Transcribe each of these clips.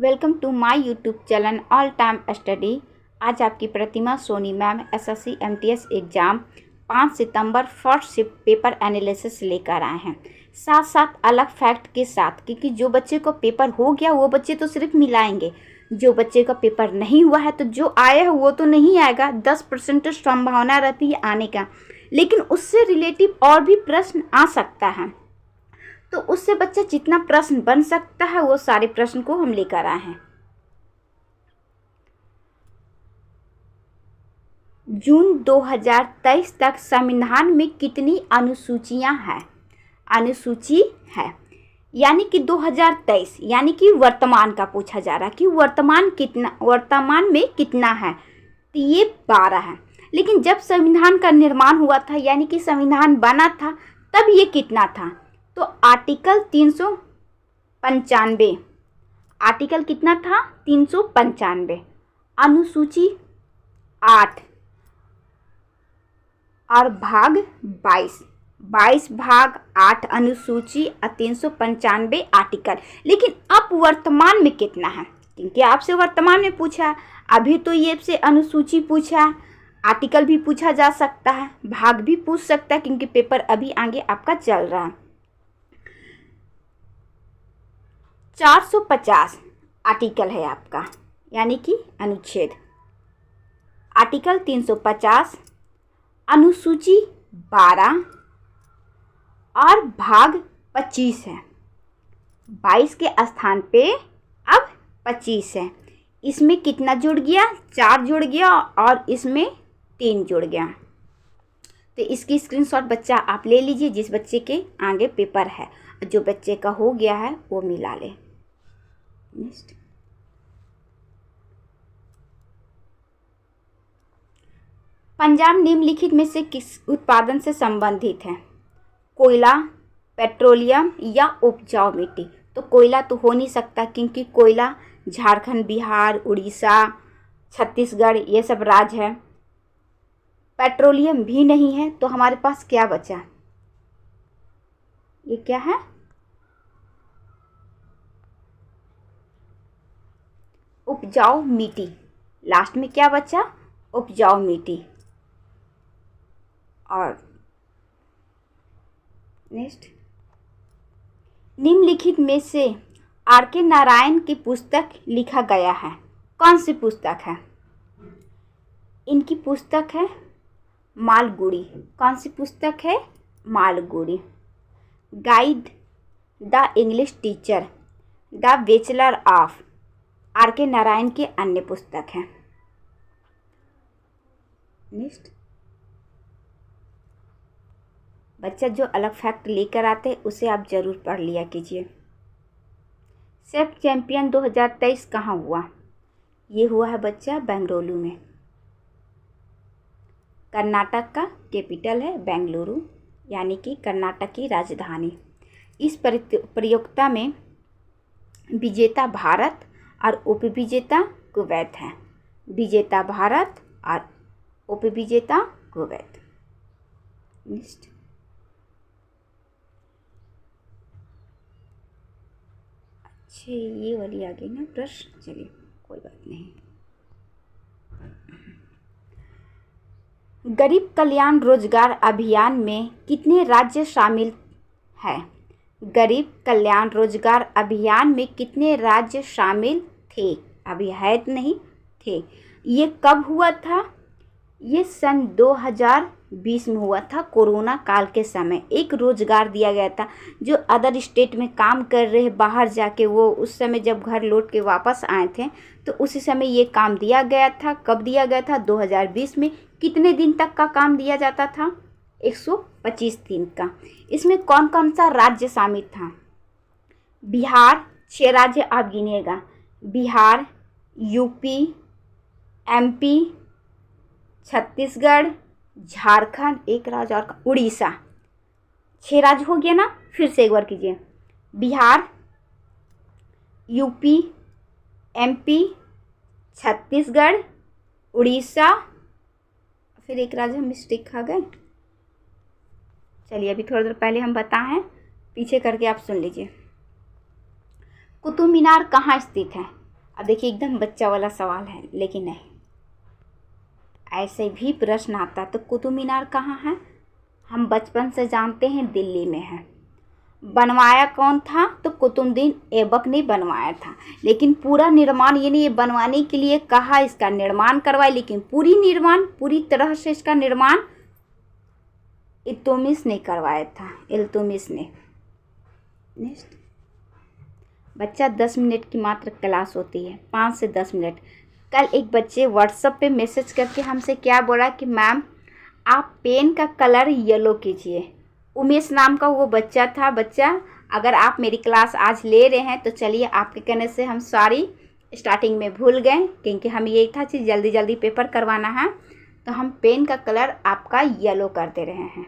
Welcome to my YouTube channel all time study. आज आपकी Pratima Soni ma'am SSC MTS exam 5 सितंबर first shift paper analysis लेकर आए हैं, साथ साथ अलग फैक्ट के साथ। क्योंकि जो बच्चे को पेपर हो गया वो बच्चे तो सिर्फ मिलाएंगे, जो बच्चे का पेपर नहीं हुआ है तो जो आया है वो तो नहीं आएगा। 10% संभावना रहती है आने का, लेकिन उससे रिलेटिव और भी प्रश्न आ सकता है। तो उससे बच्चा जितना प्रश्न बन सकता है वो सारे प्रश्न को हम लेकर आए हैं। जून 2023 तक संविधान में कितनी अनुसूचियां हैं? अनुसूची है यानी कि 2023 यानी कि वर्तमान का पूछा जा रहा है कि वर्तमान में कितना है, तो ये 12 है। लेकिन जब संविधान का निर्माण हुआ था यानी कि संविधान बना था तब ये कितना था? तो आर्टिकल 395। आर्टिकल कितना था? 395। अनुसूची 8 और भाग 22 भाग 8 अनुसूची और 395 आर्टिकल। लेकिन अब वर्तमान में कितना है? क्योंकि आपसे वर्तमान में पूछा, अभी तो ये से अनुसूची पूछा, आर्टिकल भी पूछा जा सकता है, भाग भी पूछ सकता है, क्योंकि पेपर अभी आगे आपका चल रहा है। 450 आर्टिकल है आपका यानी कि अनुच्छेद। आर्टिकल 350, अनुसूची 12 और भाग 25 है। 22 के स्थान पे अब 25 है। इसमें कितना जुड़ गया? 4 जुड़ गया और इसमें 3 जुड़ गया। तो इसकी स्क्रीनशॉट बच्चा आप ले लीजिए जिस बच्चे के आगे पेपर है। जो बच्चे का हो गया है वो मिला ले। नेक्स्ट, पंजाब निम्नलिखित में से किस उत्पादन से संबंधित है? कोयला, पेट्रोलियम या उपजाऊ मिट्टी? तो कोयला तो हो नहीं सकता, क्योंकि कोयला झारखंड, बिहार, उड़ीसा, छत्तीसगढ़ ये सब राज्य है। पेट्रोलियम भी नहीं है, तो हमारे पास क्या बचा? ये क्या है? उपजाऊ मिट्टी। लास्ट में क्या बचा? उपजाऊ मिट्टी। और नेक्स्ट, निम्नलिखित में से आर.के. नारायण की पुस्तक लिखा गया है, कौन सी पुस्तक है? इनकी पुस्तक है मालगुड़ी। कौन सी पुस्तक है? Malgudi. Guide the English teacher, the bachelor of, RK. Narayan की अन्य पुस्तक है। नेक्स्ट, बच्चा जो अलग फैक्ट लेकर आते उसे आप ज़रूर पढ़ लिया कीजिए। शेफ चैंपियन 2023 कहाँ हुआ? ये हुआ है बच्चा बेंगलुरु में। कर्नाटक का कैपिटल है बेंगलुरु, यानी कि कर्नाटक की राजधानी। इस प्रतियोगिता में विजेता भारत और उपविजेता कुवैत है। विजेता भारत और उपविजेता कुवैत। नेक्स्ट, अच्छे ये वाली आ गई ना प्रश्न, चलिए कोई बात नहीं। गरीब कल्याण रोजगार अभियान में कितने राज्य शामिल हैं? गरीब कल्याण रोजगार अभियान में कितने राज्य शामिल थे? अभी है नहीं थे। ये कब हुआ था? ये सन 2020 में हुआ था। कोरोना काल के समय एक रोजगार दिया गया था। जो अदर स्टेट में काम कर रहे हैं बाहर जाके, वो उस समय जब घर लौट के वापस आए थे तो उसी समय ये काम दिया गया था। कब दिया गया था? 2020 में। कितने दिन तक का काम दिया जाता था? 125 दिन का। इसमें कौन कौन सा राज्य शामिल था? बिहार, 6 राज्य आप गिनिएगा। बिहार, यूपी, एमपी, छत्तीसगढ़, झारखंड, एक राज्य और उड़ीसा। 6 राज्य हो गया ना? फिर से एक बार कीजिए। बिहार, यूपी, एमपी, छत्तीसगढ़, उड़ीसा, फिर एक राज्य हम मिस्टेक खा गए। चलिए अभी थोड़ी देर पहले हम बताए हैं, पीछे करके आप सुन लीजिए। कुतुब मीनार कहाँ स्थित है? अब देखिए एकदम बच्चा वाला सवाल है, लेकिन नहीं, ऐसे भी प्रश्न आता तो कुतुब मीनार कहाँ है? हम बचपन से जानते हैं दिल्ली में है। बनवाया कौन था? तो कुतुबुद्दीन ऐबक ने बनवाया था। लेकिन पूरा निर्माण, यानी ये बनवाने के लिए कहा, इसका निर्माण करवाया, लेकिन पूरी तरह से इसका निर्माण इल्तुतमिश ने करवाया था, इल्तुतमिश ने। नेक्स्ट, बच्चा 10 मिनट की मात्र क्लास होती है, 5 से 10 मिनट। कल एक बच्चे व्हाट्सएप पे मैसेज करके हमसे क्या बोला कि मैम आप पेन का कलर येलो कीजिए। उमेश नाम का वो बच्चा था। बच्चा, अगर आप मेरी क्लास आज ले रहे हैं तो चलिए, आपके कहने से हम सारी स्टार्टिंग में भूल गए, क्योंकि हम ये था कि जल्दी जल्दी पेपर करवाना है, तो हम पेन का कलर आपका येलो कर दे रहे हैं।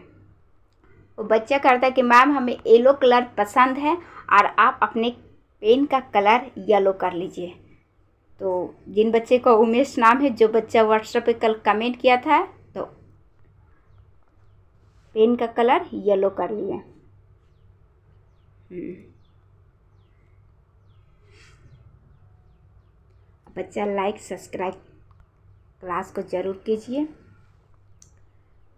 वो बच्चा कहता है कि मैम हमें येलो कलर पसंद है और आप अपने पेन का कलर येलो कर लीजिए। तो जिन बच्चे का उमेश नाम है, जो बच्चा व्हाट्सएप पे कल कमेंट किया था, तो पेन का कलर येलो कर लिए। बच्चा लाइक सब्सक्राइब क्लास को ज़रूर कीजिए।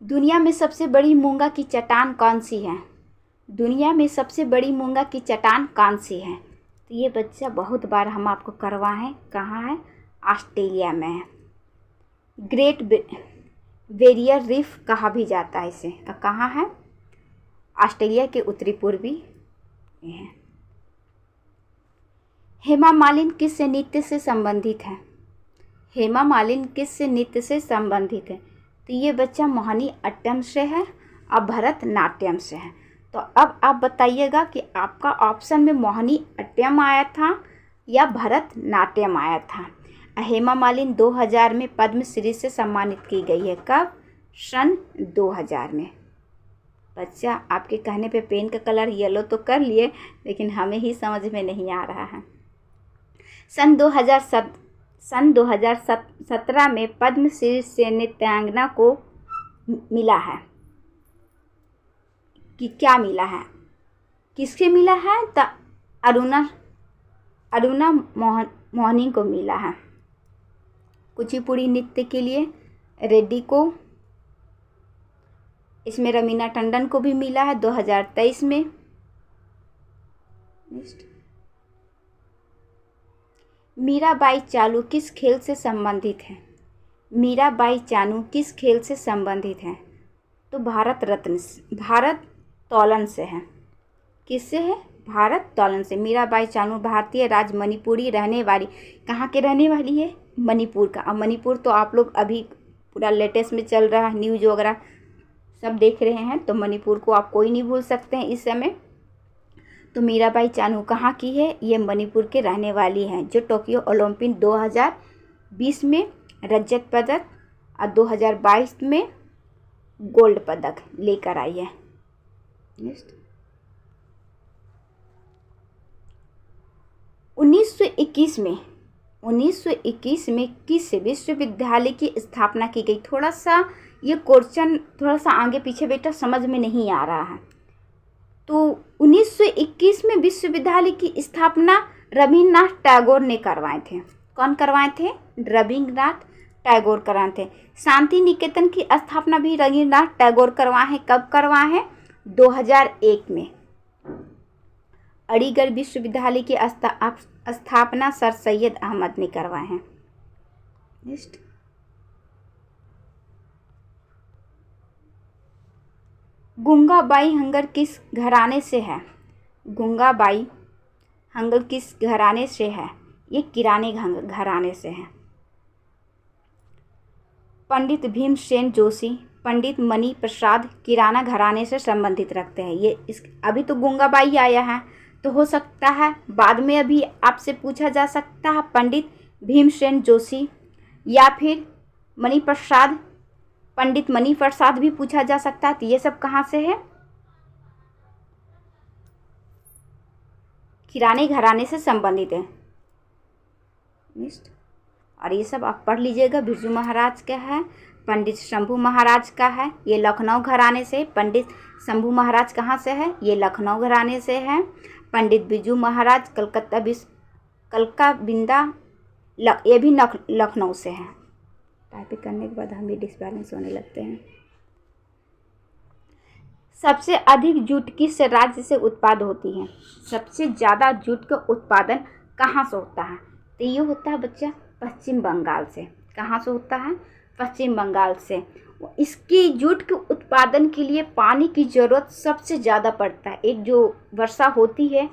दुनिया में सबसे बड़ी मूंगा की चट्टान कौन सी है? दुनिया में सबसे बड़ी मूंगा की चट्टान कौन सी है? तो ये बच्चा बहुत बार हम आपको करवाएं, कहाँ है? ऑस्ट्रेलिया में है। ग्रेट बैरियर रीफ कहा भी जाता है इसे, कहाँ है? ऑस्ट्रेलिया के उत्तरी पूर्वी में है। हेमा मालिनी किस नृत्य से संबंधित है? हेमा मालिनी किस नृत्य से संबंधित है? तो ये बच्चा मोहिनी अट्टम से है और भरतनाट्यम से है। तो अब आप बताइएगा कि आपका ऑप्शन में मोहिनी अट्टम आया था या भरतनाट्यम आया था। हेमा मालिनी 2000 में पद्मश्री से सम्मानित की गई है। कब? सन 2000 में। बच्चा, आपके कहने पे पेन का कलर येलो तो कर लिए, लेकिन हमें ही समझ में नहीं आ रहा है। सन 2017 में पद्मश्री से नृत्यांगना को मिला है कि क्या मिला है? किसके मिला है? तो अरुणा मोहनी को मिला है। कुचिपुड़ी नृत्य के लिए रेड्डी को, इसमें रमीना टंडन को भी मिला है 2023 में। मीराबाई चानू किस खेल से संबंधित है? मीराबाई चानू किस खेल से संबंधित है? तो भारत्तोलन से है। किससे है? भारत्तोलन से। मीराबाई चानू भारतीय राज्य मणिपुरी रहने वाली, कहाँ के रहने वाली है? मणिपुर का। अब मणिपुर तो आप लोग अभी पूरा लेटेस्ट में चल रहा है, न्यूज वगैरह सब देख रहे हैं, तो मणिपुर को आप कोई नहीं भूल सकते हैं इस समय। तो मीराबाई चानू कहाँ की है? ये मणिपुर के रहने वाली हैं, जो टोक्यो ओलंपिक 2020 में रजत पदक और 2022 में गोल्ड पदक लेकर आई है। नेक्स्ट, 1921 में किस विश्वविद्यालय की स्थापना की गई? थोड़ा सा ये क्वेश्चन थोड़ा सा आगे पीछे बेटा समझ में नहीं आ रहा है। तो 1921 में विश्वविद्यालय की स्थापना रविन्द्रनाथ टैगोर ने करवाए थे। कौन करवाए थे? रविन्द्रनाथ टैगोर करवाए थे। शांति निकेतन की स्थापना भी रविन्द्रनाथ टैगोर करवाए हैं। कब करवाए हैं? 2001 में। अलीगढ़ विश्वविद्यालय की स्थापना सर सैयद अहमद ने करवाए हैं। नेक्स्ट, गंगाबाई हंगर किस घराने से है? गंगाबाई हंगर किस घराने से है? ये किराने घराने से है। पंडित भीमसेन जोशी, पंडित मणि प्रसाद किराना घराने से संबंधित रखते हैं। ये अभी तो गंगाबाई आया है, तो हो सकता है बाद में अभी आपसे पूछा जा सकता है पंडित भीमसेन जोशी या फिर मणि प्रसाद, पंडित मणि प्रसाद भी पूछा जा सकता है। तो ये सब कहाँ से है? किराने घराने से संबंधित है। और ये सब आप पढ़ लीजिएगा। बिरजू महाराज का है, पंडित शंभू महाराज का है, ये लखनऊ घराने से। पंडित शंभू महाराज कहाँ से है? ये लखनऊ घराने से है। पंडित बिरजू महाराज कलका बिंदा ये भी लखनऊ से है। टाइपिंग करने के बाद हम भी डिसबैलेंस होने लगते हैं। सबसे अधिक जूट किस राज्य से उत्पाद होती है? सबसे ज़्यादा जूट का उत्पादन कहाँ से होता है? तो ये होता है बच्चा पश्चिम बंगाल से। कहाँ से होता है? पश्चिम बंगाल से। इसकी जूट के उत्पादन के लिए पानी की ज़रूरत सबसे ज़्यादा पड़ता है। एक जो वर्षा होती है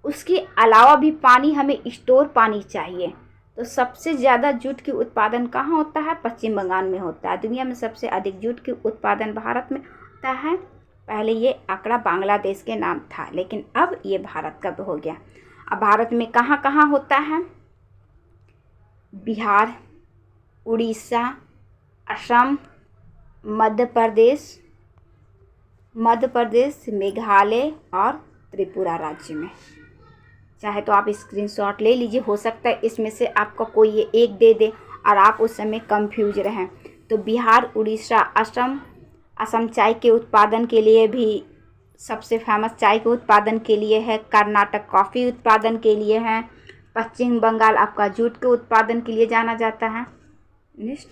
उसके अलावा भी पानी, हमें स्टोर पानी चाहिए। तो सबसे ज़्यादा जूट की उत्पादन कहाँ होता है? पश्चिम बंगाल में होता है। दुनिया में सबसे अधिक जूट की उत्पादन भारत में होता है। पहले ये आंकड़ा बांग्लादेश के नाम था, लेकिन अब ये भारत का हो गया। अब भारत में कहाँ कहाँ होता है? बिहार, उड़ीसा, असम, मध्य प्रदेश, मेघालय और त्रिपुरा राज्य में। चाहे तो आप स्क्रीनशॉट ले लीजिए, हो सकता है इसमें से आपका कोई ये एक दे दे और आप उस समय कंफ्यूज रहें। तो बिहार, उड़ीसा, असम चाय के उत्पादन के लिए भी सबसे फेमस चाय के उत्पादन के लिए है। कर्नाटक कॉफ़ी उत्पादन के लिए है। पश्चिम बंगाल आपका जूट के उत्पादन के लिए जाना जाता है। नेक्स्ट,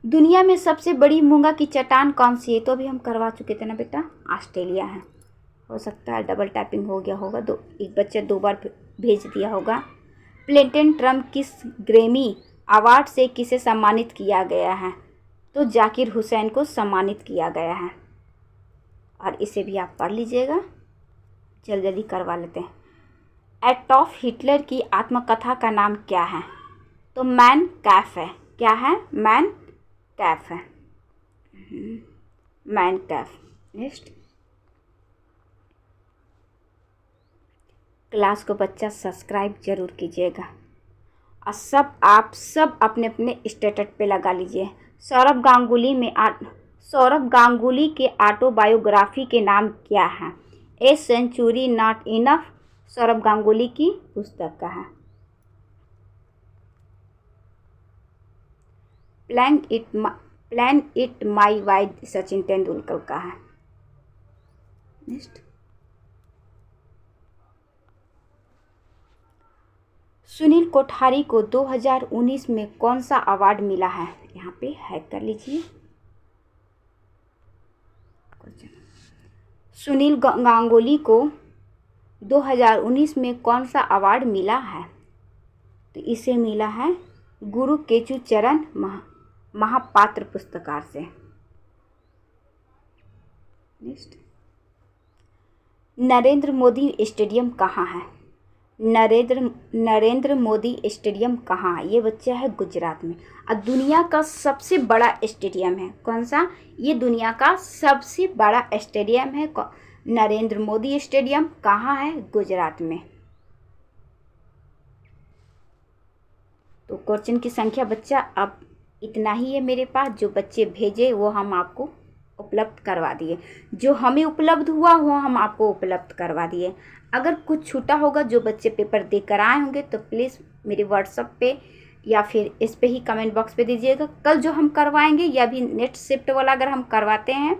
दुनिया में सबसे बड़ी मूंगा की चट्टान कौन सी है? तो अभी हम करवा चुके थे ना बेटा, ऑस्ट्रेलिया है। हो सकता है डबल टाइपिंग हो गया होगा, एक बच्चा 2 बार भेज दिया होगा। प्लेटन ट्रम्प किस ग्रैमी अवार्ड से किसे सम्मानित किया गया है? तो जाकिर हुसैन को सम्मानित किया गया है। और इसे भी आप पढ़ लीजिएगा, जल्दी करवा लेते हैं। एडॉल्फ हिटलर की आत्मकथा का नाम क्या है? तो मैन कैफ है। क्या है? मैन कैफ है। मैन कैफ। नेक्स्ट, क्लास को बच्चा सब्सक्राइब जरूर कीजिएगा और आप सब अपने अपने स्टेटस पे लगा लीजिए। सौरभ गांगुली के ऑटोबायोग्राफी के नाम क्या है? A century not enough Saurabh Ganguly की पुस्तक का है। Playing it my way Sachin Tendulkar का है। नेक्स्ट, सुनील कोठारी को 2019 में कौन सा अवार्ड मिला है? यहाँ पे हैक कर लीजिए। सुनील गांगुली को 2019 में कौन सा अवार्ड मिला है? तो इसे मिला है गुरु केशु चरण महापात्र पुरस्कार से। नेक्स्ट, नरेंद्र मोदी स्टेडियम कहाँ है? नरेंद्र मोदी स्टेडियम कहाँ है? ये बच्चा है गुजरात में। और दुनिया का सबसे बड़ा स्टेडियम है। कौन सा? ये दुनिया का सबसे बड़ा स्टेडियम है। नरेंद्र मोदी स्टेडियम कहाँ है? गुजरात में। तो क्वेश्चन की संख्या बच्चा अब इतना ही है मेरे पास। जो बच्चे भेजे वो हम आपको उपलब्ध करवा दिए, जो हमें उपलब्ध हुआ वो हम आपको उपलब्ध करवा दिए। अगर कुछ छूटा होगा, जो बच्चे पेपर देकर आए होंगे, तो प्लीज़ मेरे व्हाट्सएप पे या फिर इस पे ही कमेंट बॉक्स पे दीजिएगा। कल जो हम करवाएंगे या भी नेक्स्ट शिफ्ट वाला अगर हम करवाते हैं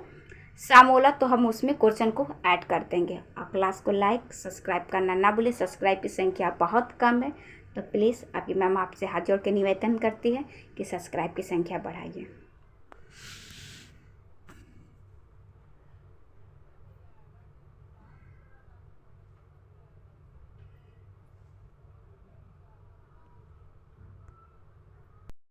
शाम वाला, तो हम उसमें क्वेश्चन को ऐड कर देंगे। और क्लास को लाइक सब्सक्राइब करना ना भूलें। सब्सक्राइब की संख्या बहुत कम है, तो प्लीज़ आपकी मैम आपसे हाथ जोड़ के निवेदन करती है कि सब्सक्राइब की संख्या बढ़ाइए।